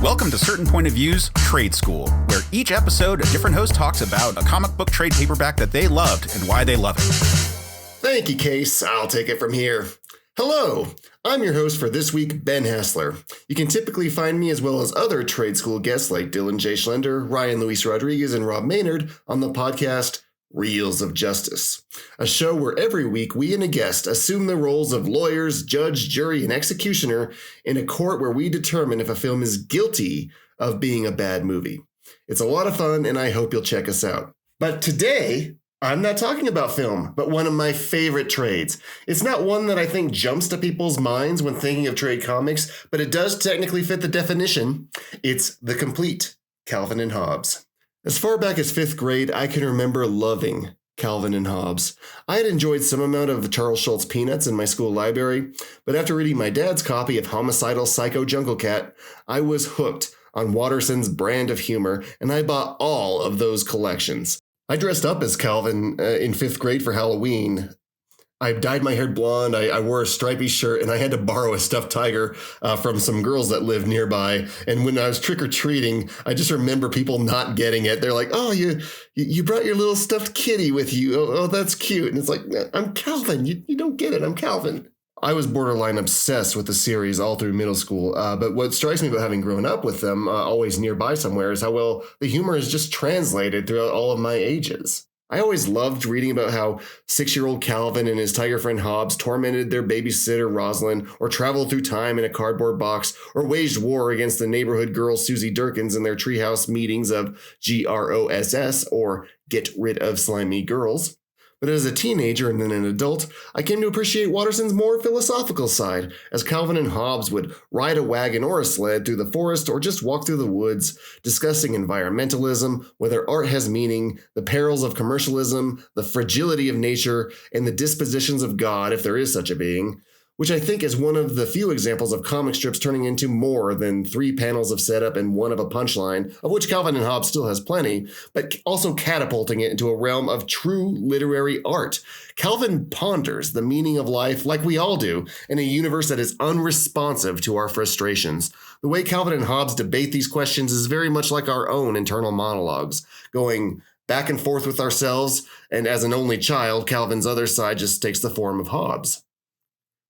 Welcome to Certain Point of Views Trade School, where each episode a different host talks about a comic book trade paperback that they loved and why they love it. Thank you, Case. I'll take it from here. Hello, I'm your host for this week, Ben Haslar. You can typically find me, as well as other trade school guests like Dylan J. Schlender, Ryan Luis Rodriguez, and Rob Maynard on the podcast Reels of Justice, a show where every week we and a guest assume the roles of lawyers, judge, jury, and executioner in a court where we determine if a film is guilty of being a bad movie. It's a lot of fun, and I hope you'll check us out. But today, I'm not talking about film, but one of my favorite trades. It's not one that I think jumps to people's minds when thinking of trade comics, but it does technically fit the definition. It's the Complete Calvin and Hobbes. As far back as 5th grade, I can remember loving Calvin and Hobbes. I had enjoyed some amount of Charles Schulz Peanuts in my school library, but after reading my dad's copy of Homicidal Psycho Jungle Cat, I was hooked on Watterson's brand of humor, and I bought all of those collections. I dressed up as Calvin in 5th grade for Halloween. I dyed my hair blonde, I wore a stripy shirt, and I had to borrow a stuffed tiger from some girls that lived nearby. And when I was trick-or-treating, I just remember people not getting it. They're like, oh, you brought your little stuffed kitty with you. Oh, that's cute. And it's like, I'm Calvin. You don't get it. I'm Calvin. I was borderline obsessed with the series all through middle school. But what strikes me about having grown up with them always nearby somewhere is how well the humor is just translated throughout all of my ages. I always loved reading about how 6-year-old Calvin and his tiger friend Hobbes tormented their babysitter Rosalind, or traveled through time in a cardboard box, or waged war against the neighborhood girl Susie Durkins in their treehouse meetings of GROSS, or Get Rid of Slimy Girls. But as a teenager and then an adult, I came to appreciate Watterson's more philosophical side, as Calvin and Hobbes would ride a wagon or a sled through the forest or just walk through the woods, discussing environmentalism, whether art has meaning, the perils of commercialism, the fragility of nature, and the dispositions of God, if there is such a being, which I think is one of the few examples of comic strips turning into more than 3 panels of setup and one of a punchline, of which Calvin and Hobbes still has plenty, but also catapulting it into a realm of true literary art. Calvin ponders the meaning of life, like we all do, in a universe that is unresponsive to our frustrations. The way Calvin and Hobbes debate these questions is very much like our own internal monologues, going back and forth with ourselves, and as an only child, Calvin's other side just takes the form of Hobbes.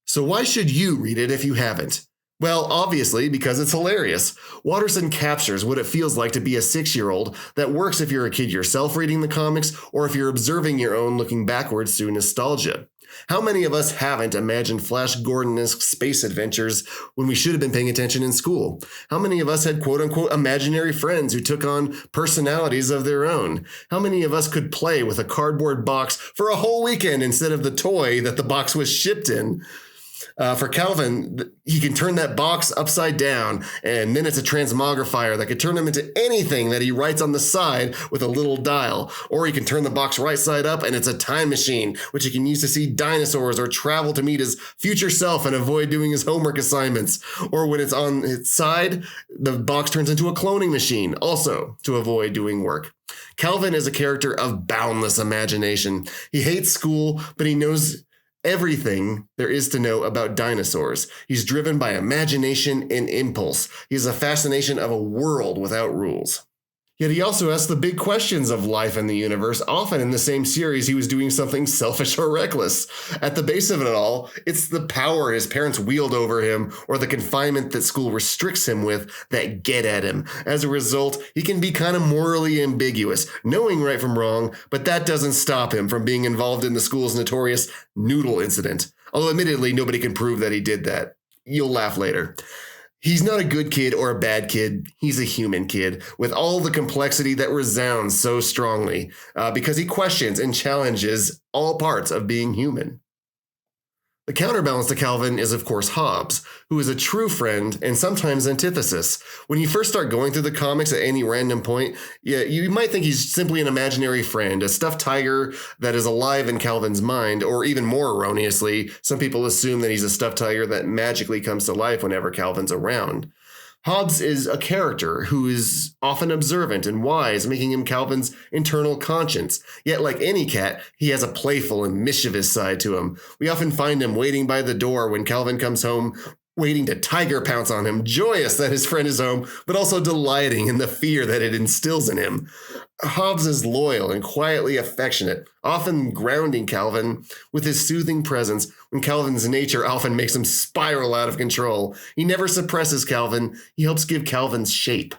So why should you read it if you haven't? Well, obviously, because it's hilarious. Watterson captures what it feels like to be a 6-year-old that works if you're a kid yourself reading the comics, or if you're observing your own looking backwards through nostalgia. How many of us haven't imagined Flash Gordon-esque space adventures when we should have been paying attention in school? How many of us had quote-unquote imaginary friends who took on personalities of their own? How many of us could play with a cardboard box for a whole weekend instead of the toy that the box was shipped in? For Calvin, he can turn that box upside down, and then it's a transmogrifier that could turn him into anything that he writes on the side with a little dial. Or he can turn the box right side up, and it's a time machine, which he can use to see dinosaurs or travel to meet his future self and avoid doing his homework assignments. Or when it's on its side, the box turns into a cloning machine, also to avoid doing work. Calvin is a character of boundless imagination. He hates school, but he knows everything there is to know about dinosaurs. He's driven by imagination and impulse. He has a fascination of a world without rules. Yet he also asks the big questions of life and the universe. Often in the same series, he was doing something selfish or reckless. At the base of it all, it's the power his parents wield over him, or the confinement that school restricts him with, that get at him. As a result, he can be kind of morally ambiguous, knowing right from wrong, but that doesn't stop him from being involved in the school's notorious noodle incident. Although admittedly, nobody can prove that he did that. You'll laugh later. He's not a good kid or a bad kid. He's a human kid with all the complexity that resounds so strongly because he questions and challenges all parts of being human. The counterbalance to Calvin is, of course, Hobbes, who is a true friend and sometimes antithesis. When you first start going through the comics at any random point, you might think he's simply an imaginary friend, a stuffed tiger that is alive in Calvin's mind, or even more erroneously, some people assume that he's a stuffed tiger that magically comes to life whenever Calvin's around. Hobbes is a character who is often observant and wise, making him Calvin's internal conscience. Yet, like any cat, he has a playful and mischievous side to him. We often find him waiting by the door when Calvin comes home waiting to tiger pounce on him, joyous that his friend is home, but also delighting in the fear that it instills in him. Hobbes is loyal and quietly affectionate, often grounding Calvin with his soothing presence when Calvin's nature often makes him spiral out of control. He never suppresses Calvin, he helps give Calvin's shape.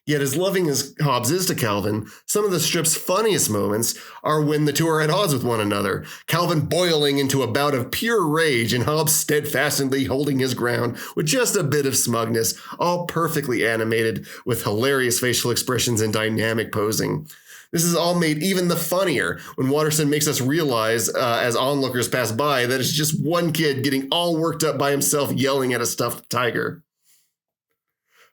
Yet as loving as Hobbes is to Calvin, some of the strip's funniest moments are when the two are at odds with one another. Calvin boiling into a bout of pure rage and Hobbes steadfastly holding his ground with just a bit of smugness, all perfectly animated with hilarious facial expressions and dynamic posing. This is all made even the funnier when Watterson makes us realize as onlookers pass by that it's just one kid getting all worked up by himself yelling at a stuffed tiger.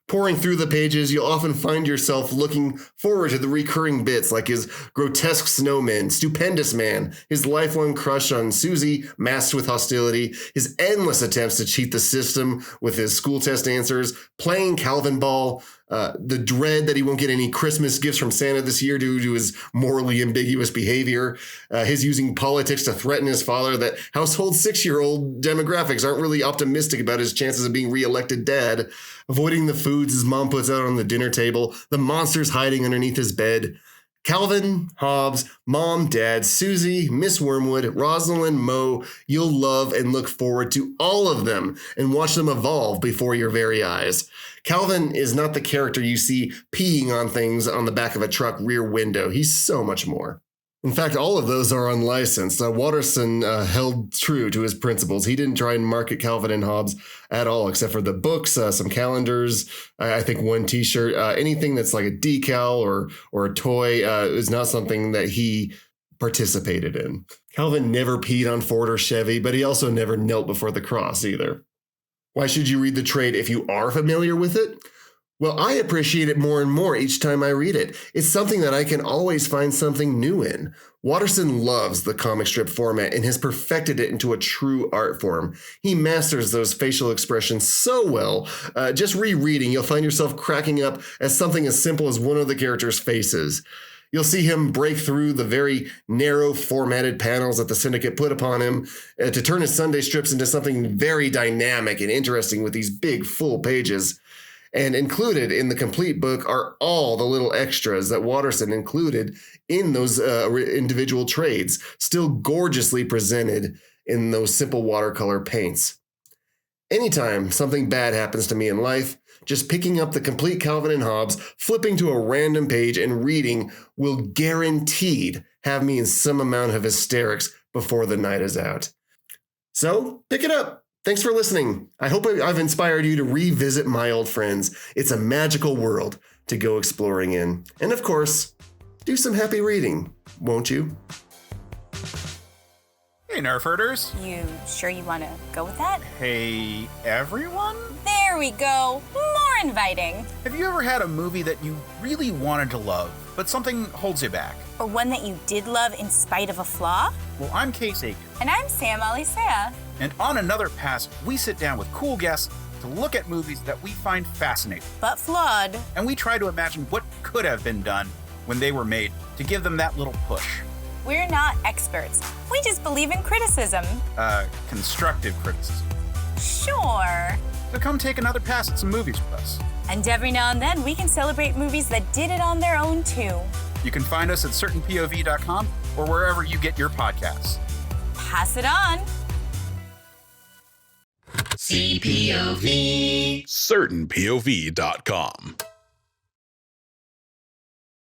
Pouring through the pages, you'll often find yourself looking forward to the recurring bits like his grotesque snowman, stupendous man, his lifelong crush on Susie, masked with hostility, his endless attempts to cheat the system with his school test answers, playing Calvin ball, the dread that he won't get any Christmas gifts from Santa this year due to his morally ambiguous behavior, his using politics to threaten his father that household 6-year-old demographics aren't really optimistic about his chances of being reelected dad, avoiding the foods his mom puts out on the dinner table, the monsters hiding underneath his bed. Calvin, Hobbes, Mom, Dad, Susie, Miss Wormwood, Rosalind, Moe, you'll love and look forward to all of them and watch them evolve before your very eyes. Calvin is not the character you see peeing on things on the back of a truck rear window. He's so much more. In fact, all of those are unlicensed. Watterson held true to his principles. He didn't try and market Calvin and Hobbes at all, except for the books, some calendars, I think one T-shirt. Anything that's like a decal or a toy is not something that he participated in. Calvin never peed on Ford or Chevy, but he also never knelt before the cross either. Why should you read the trade if you are familiar with it? Well, I appreciate it more and more each time I read it. It's something that I can always find something new in. Watterson loves the comic strip format and has perfected it into a true art form. He masters those facial expressions so well. Just rereading, you'll find yourself cracking up at something as simple as one of the characters' faces. You'll see him break through the very narrow formatted panels that the syndicate put upon him to turn his Sunday strips into something very dynamic and interesting with these big, full pages. And included in the complete book are all the little extras that Watterson included in those individual trades, still gorgeously presented in those simple watercolor paints. Anytime something bad happens to me in life, just picking up the Complete Calvin and Hobbes, flipping to a random page and reading will guaranteed have me in some amount of hysterics before the night is out. So pick it up. Thanks for listening. I hope I've inspired you to revisit my old friends. It's a magical world to go exploring in. And of course, do some happy reading, won't you? Hey, Nerf herders. You sure you want to go with that? Hey, everyone? There we go. More inviting. Have you ever had a movie that you really wanted to love, but something holds you back? Or one that you did love in spite of a flaw? Well, I'm Case Aiken. And I'm Sam Alisea. And on Another Pass, we sit down with cool guests to look at movies that we find fascinating. But flawed. And we try to imagine what could have been done when they were made to give them that little push. We're not experts. We just believe in criticism. Constructive criticism. Sure. So come take another pass at some movies with us. And every now and then, we can celebrate movies that did it on their own, too. You can find us at certainpov.com or wherever you get your podcasts. Pass it on. CPOV. certainpov.com.